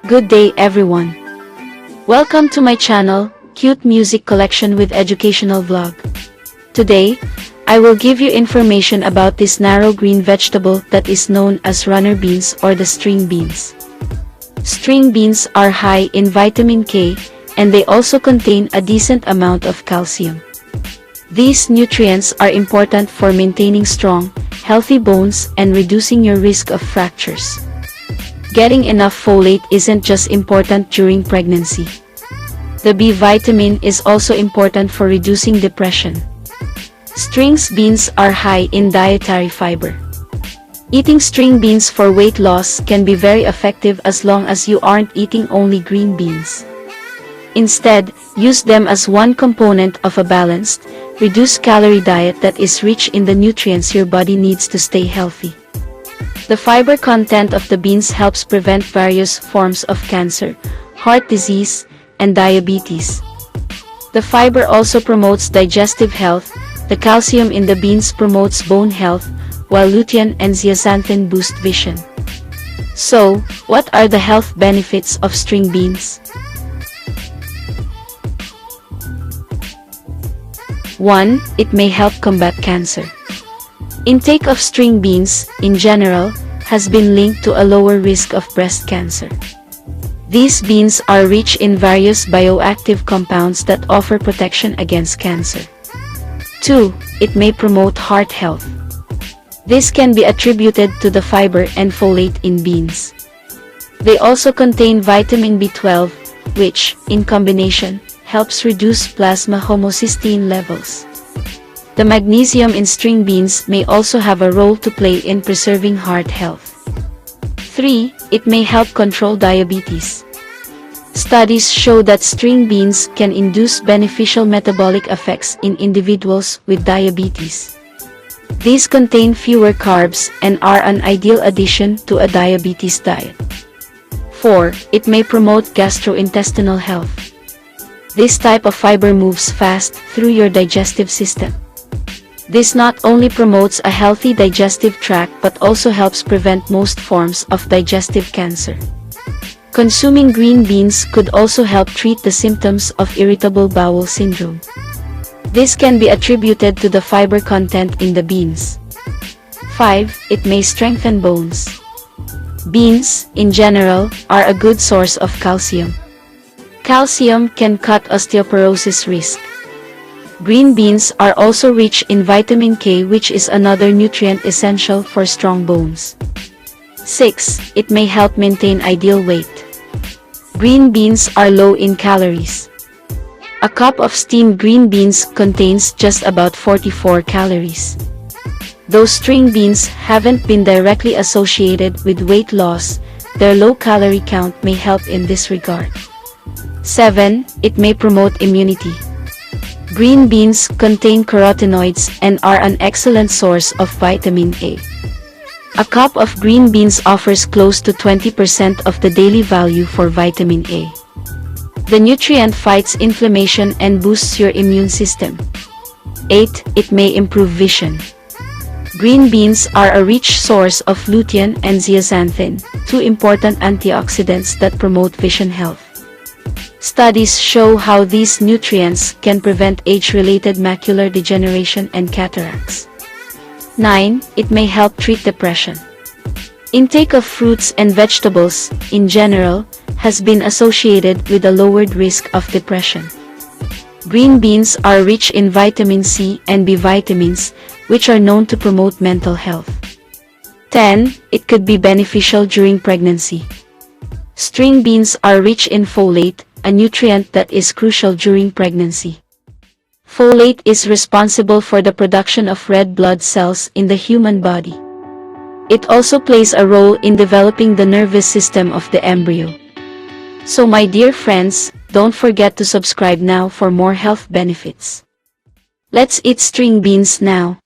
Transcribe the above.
Good day everyone. Welcome to my channel, Cute Music Collection with Educational Vlog. Today, I will give you information about this narrow green vegetable that is known as runner beans or the string beans. String beans are high in vitamin K, and they also contain a decent amount of calcium. These nutrients are important for maintaining strong, healthy bones and reducing your risk of fractures. Getting enough folate isn't just important during pregnancy. The B vitamin is also important for reducing depression. String beans are high in dietary fiber. Eating string beans for weight loss can be very effective as long as you aren't eating only green beans. Instead, use them as one component of a balanced, reduced-calorie diet that is rich in the nutrients your body needs to stay healthy. The fiber content of the beans helps prevent various forms of cancer, heart disease, and diabetes. The fiber also promotes digestive health. The calcium in the beans promotes bone health, while lutein and zeaxanthin boost vision. So, what are the health benefits of string beans? 1. It may help combat cancer. Intake of string beans, in general, has been linked to a lower risk of breast cancer. These beans are rich in various bioactive compounds that offer protection against cancer. 2. It may promote heart health. This can be attributed to the fiber and folate in beans. They also contain vitamin B12, which, in combination, helps reduce plasma homocysteine levels. The magnesium in string beans may also have a role to play in preserving heart health. 3. It may help control diabetes. Studies show that string beans can induce beneficial metabolic effects in individuals with diabetes. These contain fewer carbs and are an ideal addition to a diabetes diet. 4. It may promote gastrointestinal health. This type of fiber moves fast through your digestive system. This not only promotes a healthy digestive tract but also helps prevent most forms of digestive cancer. Consuming green beans could also help treat the symptoms of irritable bowel syndrome. This can be attributed to the fiber content in the beans. 5. It may strengthen bones. Beans, in general, are a good source of calcium. Calcium can cut osteoporosis risk. Green beans are also rich in vitamin K, which is another nutrient essential for strong bones. 6. It may help maintain ideal weight. Green beans are low in calories. A cup of steamed green beans contains just about 44 calories. Though string beans haven't been directly associated with weight loss, their low calorie count may help in this regard. 7. It may promote immunity. Green beans contain carotenoids and are an excellent source of vitamin A. A cup of green beans offers close to 20% of the daily value for vitamin A. The nutrient fights inflammation and boosts your immune system. 8. It may improve vision. Green beans are a rich source of lutein and zeaxanthin, two important antioxidants that promote vision health. Studies show how these nutrients can prevent age-related macular degeneration and cataracts. 9. It may help treat depression. Intake of fruits and vegetables, in general, has been associated with a lowered risk of depression. Green beans are rich in vitamin C and B vitamins, which are known to promote mental health. 10. It could be beneficial during pregnancy. String beans are rich in folate, a nutrient that is crucial during pregnancy. Folate is responsible for the production of red blood cells in the human body. It also plays a role in developing the nervous system of the embryo. So my dear friends, don't forget to subscribe now for more health benefits. Let's eat string beans now.